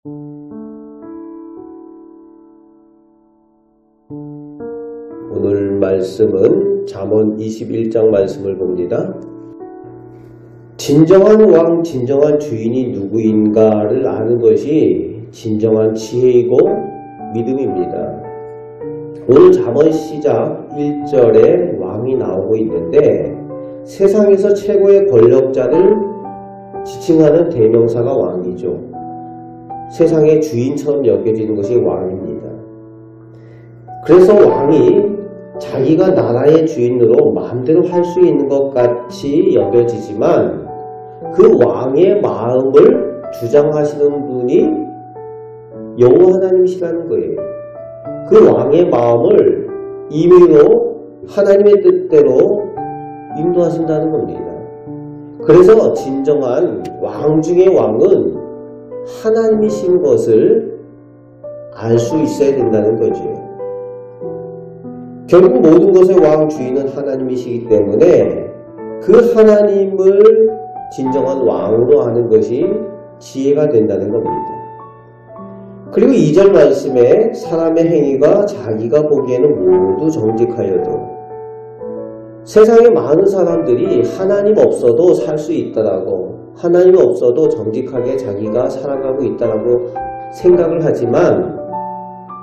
오늘 말씀은 잠언 21장 말씀을 봅니다. 진정한 왕, 진정한 주인이 누구인가를 아는 것이 진정한 지혜이고 믿음입니다. 오늘 잠언 시작 1절에 왕이 나오고 있는데 세상에서 최고의 권력자를 지칭하는 대명사가 왕이죠. 세상의 주인처럼 여겨지는 것이 왕입니다. 그래서 왕이 자기가 나라의 주인으로 마음대로 할 수 있는 것 같이 여겨지지만 그 왕의 마음을 주장하시는 분이 여호와 하나님이시라는 거예요. 그 왕의 마음을 임의로 하나님의 뜻대로 인도하신다는 겁니다. 그래서 진정한 왕 중의 왕은 하나님이신 것을 알 수 있어야 된다는 거죠. 결국 모든 것의 왕 주인은 하나님이시기 때문에 그 하나님을 진정한 왕으로 하는 것이 지혜가 된다는 겁니다. 그리고 2절 말씀에 사람의 행위가 자기가 보기에는 모두 정직하여도 세상에 많은 사람들이 하나님 없어도 살 수 있다라고 하나님 없어도 정직하게 자기가 살아가고 있다라고 생각을 하지만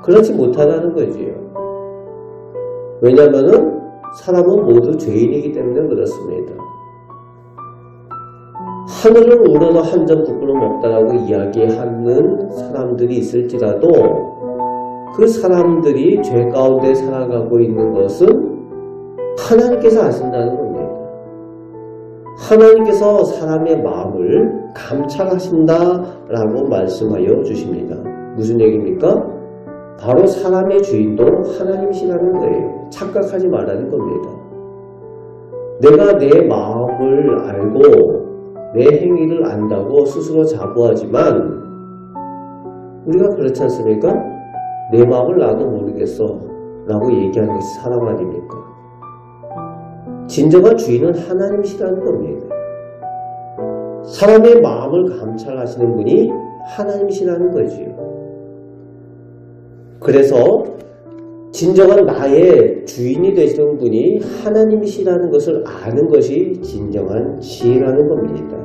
그렇지 못하다는 거지요. 왜냐하면 사람은 모두 죄인이기 때문에 그렇습니다. 하늘을 우러러 한 점 부끄럼 없다라고 이야기하는 사람들이 있을지라도 그 사람들이 죄 가운데 살아가고 있는 것은 하나님께서 아신다는 겁니다. 하나님께서 사람의 마음을 감찰하신다라고 말씀하여 주십니다. 무슨 얘기입니까? 바로 사람의 주인도 하나님이시라는 거예요. 착각하지 말라는 겁니다. 내가 내 마음을 알고 내 행위를 안다고 스스로 자부하지만 우리가 그렇지 않습니까? 내 마음을 나도 모르겠어 라고 얘기하는 것이 사람 아닙니까? 진정한 주인은 하나님이시라는 겁니다. 사람의 마음을 감찰하시는 분이 하나님이시라는 거지요. 그래서 진정한 나의 주인이 되시는 분이 하나님이시라는 것을 아는 것이 진정한 지혜라는 겁니다.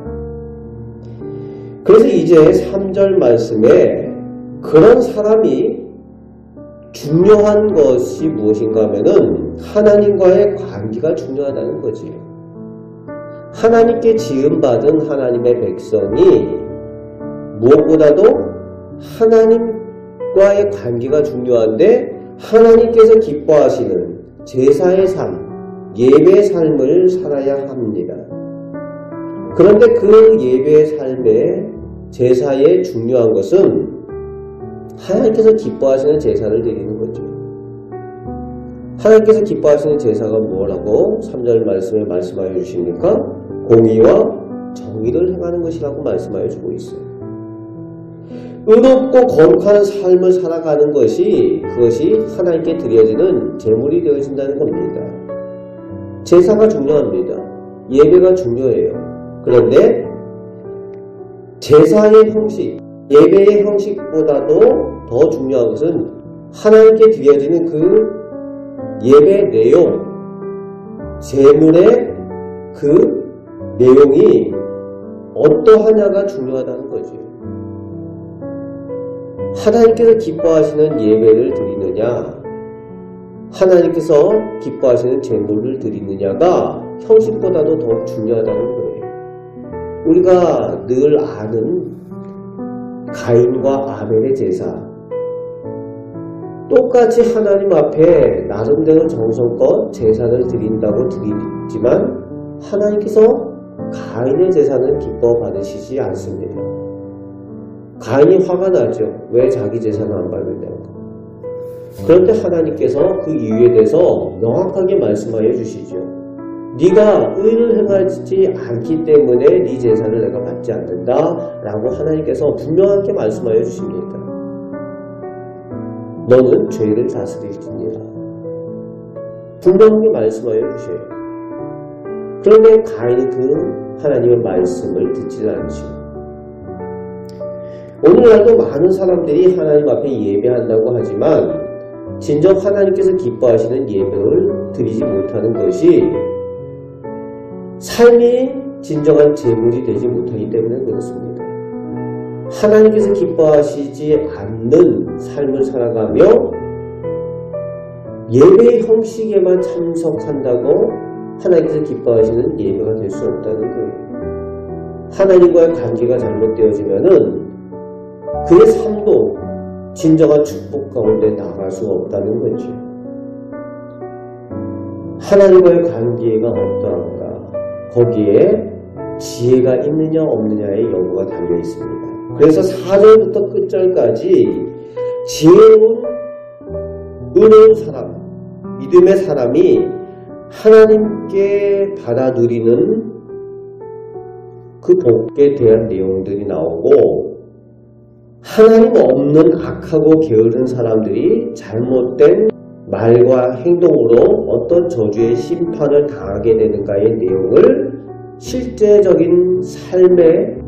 그래서 이제 3절 말씀에 그런 사람이 중요한 것이 무엇인가 하면은 하나님과의 관계가 중요하다는 거지요. 하나님께 지음받은 하나님의 백성이 무엇보다도 하나님과의 관계가 중요한데 하나님께서 기뻐하시는 제사의 삶, 예배의 삶을 살아야 합니다. 그런데 그 예배의 삶의 제사의 중요한 것은 하나님께서 기뻐하시는 제사를 드리는 거죠. 하나님께서 기뻐하시는 제사가 뭐라고 3절 말씀에 말씀하여 주십니까? 공의와 정의를 행하는 것이라고 말씀하여 주고 있어요. 의롭고 거룩한 삶을 살아가는 것이 그것이 하나님께 드려지는 제물이 되어진다는 겁니다. 제사가 중요합니다. 예배가 중요해요. 그런데 제사의 형식, 예배의 형식보다도 더 중요한 것은 하나님께 드려지는 그 예배 내용, 제물의 그 내용이 어떠하냐가 중요하다는 거죠. 하나님께서 기뻐하시는 예배를 드리느냐, 하나님께서 기뻐하시는 제물을 드리느냐가 형식보다도 더 중요하다는 거예요. 우리가 늘 아는 가인과 아벨의 제사, 똑같이 하나님 앞에 나름대로 정성껏 제사를 드린다고 드리지만 하나님께서 가인의 제사는 기뻐 받으시지 않습니다. 가인이 화가 나죠. 왜 자기 제사는 안 받느냐고. 그런데 하나님께서 그 이유에 대해서 명확하게 말씀하여 주시죠. 네가 의를 행하지 않기 때문에 네 제사를 내가 받지 않는다 라고 하나님께서 분명하게 말씀하여 주십니다. 너는 죄를 다스리시니라. 분명하게 말씀하여 주셔요. 그런데 가인이 그 하나님의 말씀을 듣지 않죠. 오늘날도 많은 사람들이 하나님 앞에 예배한다고 하지만 진정 하나님께서 기뻐하시는 예배를 드리지 못하는 것이 삶이 진정한 제물이 되지 못하기 때문에 그렇습니다. 하나님께서 기뻐하시지 않는 삶을 살아가며 예배의 형식에만 참석한다고 하나님께서 기뻐하시는 예배가 될 수 없다는 거예요. 하나님과의 관계가 잘못되어지면은 그의 삶도 진정한 축복 가운데 나아갈 수가 없다는 거죠. 하나님과의 관계가 어떠한가? 거기에 지혜가 있느냐 없느냐의 여부가 달려 있습니다. 그래서 4절부터 끝절까지 지혜로운 은혜의 사람, 믿음의 사람이 하나님께 받아 누리는 그 복에 대한 내용들이 나오고, 하나님 없는 악하고 게으른 사람들이 잘못된 말과 행동으로 어떤 저주의 심판을 당하게 되는가의 내용을 실제적인 삶의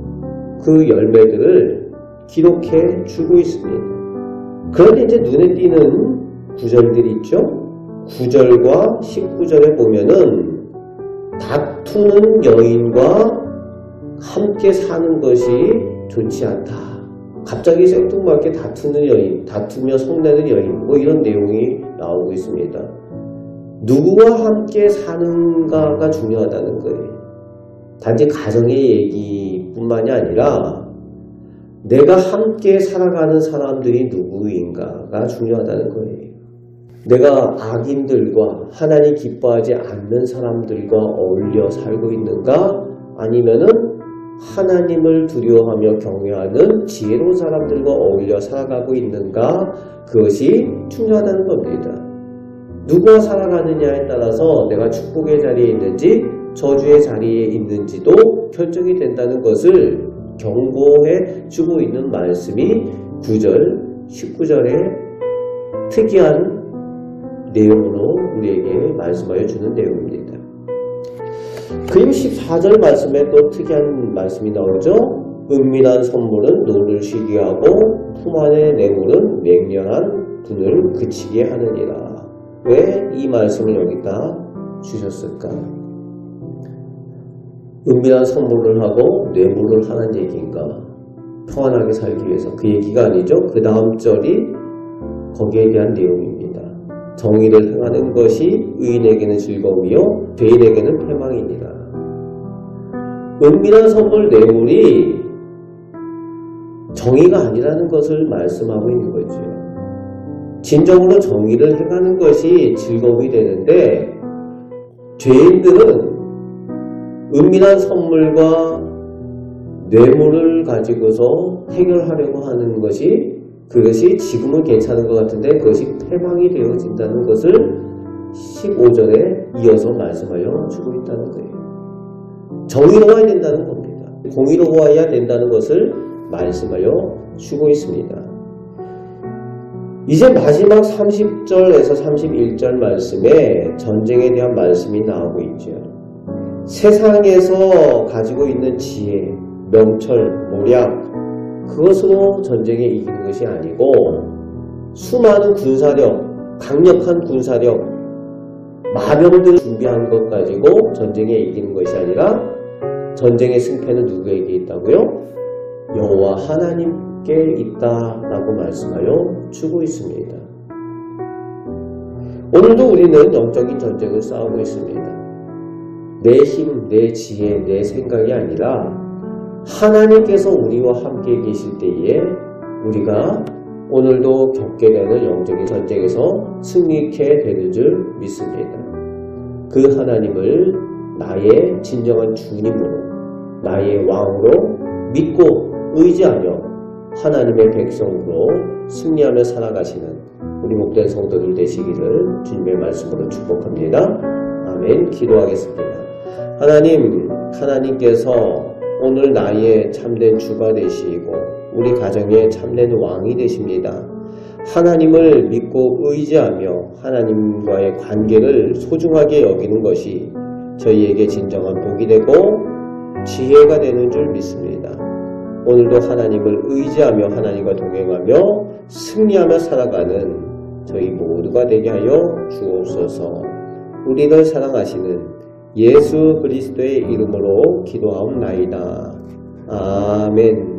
그 열매들을 기록해 주고 있습니다. 그런데 이제 눈에 띄는 구절들이 있죠. 9절과 19절에 보면은 다투는 여인과 함께 사는 것이 좋지 않다. 갑자기 생뚱맞게 다투는 여인, 다투며 성내는 여인, 뭐 이런 내용이 나오고 있습니다. 누구와 함께 사는가가 중요하다는 거예요. 단지 가정의 얘기뿐만이 아니라 내가 함께 살아가는 사람들이 누구인가가 중요하다는 거예요. 내가 악인들과 하나님 기뻐하지 않는 사람들과 어울려 살고 있는가? 아니면은 하나님을 두려워하며 경외하는 지혜로운 사람들과 어울려 살아가고 있는가? 그것이 중요하다는 겁니다. 누구와 살아가느냐에 따라서 내가 축복의 자리에 있는지 저주의 자리에 있는지도 결정이 된다는 것을 경고해 주고 있는 말씀이 9절, 19절의 특이한 내용으로 우리에게 말씀하여 주는 내용입니다. 그리고 14절 말씀에 또 특이한 말씀이 나오죠. 은밀한 선물은 노를 쉬게 하고 품 안의 뇌물은 맹렬한 분을 그치게 하느니라. 왜 이 말씀을 여기다 주셨을까? 은밀한 선물을 하고 뇌물을 하는 얘기인가? 평안하게 살기 위해서. 그 얘기가 아니죠. 그 다음 절이 거기에 대한 내용입니다. 정의를 행하는 것이 의인에게는 즐거움이요 죄인에게는 패망이니라. 은밀한 선물 뇌물이 정의가 아니라는 것을 말씀하고 있는 거죠. 진정으로 정의를 행하는 것이 즐거움이 되는데, 죄인들은 은밀한 선물과 뇌물을 가지고서 해결하려고 하는 것이, 그것이 지금은 괜찮은 것 같은데 그것이 패망이 되어진다는 것을 15절에 이어서 말씀하여 주고 있다는 거예요. 정의로워야 된다는 겁니다. 공의로워야 된다는 것을 말씀하여 주고 있습니다. 이제 마지막 30절에서 31절 말씀에 전쟁에 대한 말씀이 나오고 있죠. 세상에서 가지고 있는 지혜, 명철, 모략, 그것으로 전쟁에 이기는 것이 아니고 수많은 군사력, 강력한 군사력, 마병들을 준비한 것 가지고 전쟁에 이기는 것이 아니라 전쟁의 승패는 누구에게 있다고요? 여호와 하나님께 있다라고 말씀하여 주고 있습니다. 오늘도 우리는 영적인 전쟁을 싸우고 있습니다. 내 힘, 내 지혜, 내 생각이 아니라 하나님께서 우리와 함께 계실 때에 우리가 오늘도 겪게 되는 영적인 전쟁에서 승리케 되는 줄 믿습니다. 그 하나님을 나의 진정한 주님으로, 나의 왕으로 믿고 의지하며 하나님의 백성으로 승리하며 살아가시는 우리 목된 성도들 되시기를 주님의 말씀으로 축복합니다. 아멘. 기도하겠습니다. 하나님께서 오늘 나의 참된 주가 되시고 우리 가정의 참된 왕이 되십니다. 하나님을 믿고 의지하며 하나님과의 관계를 소중하게 여기는 것이 저희에게 진정한 복이 되고 지혜가 되는 줄 믿습니다. 오늘도 하나님을 의지하며 하나님과 동행하며 승리하며 살아가는 저희 모두가 되게 하여 주옵소서. 우리를 사랑하시는 예수 그리스도의 이름으로 기도하옵나이다. 아멘.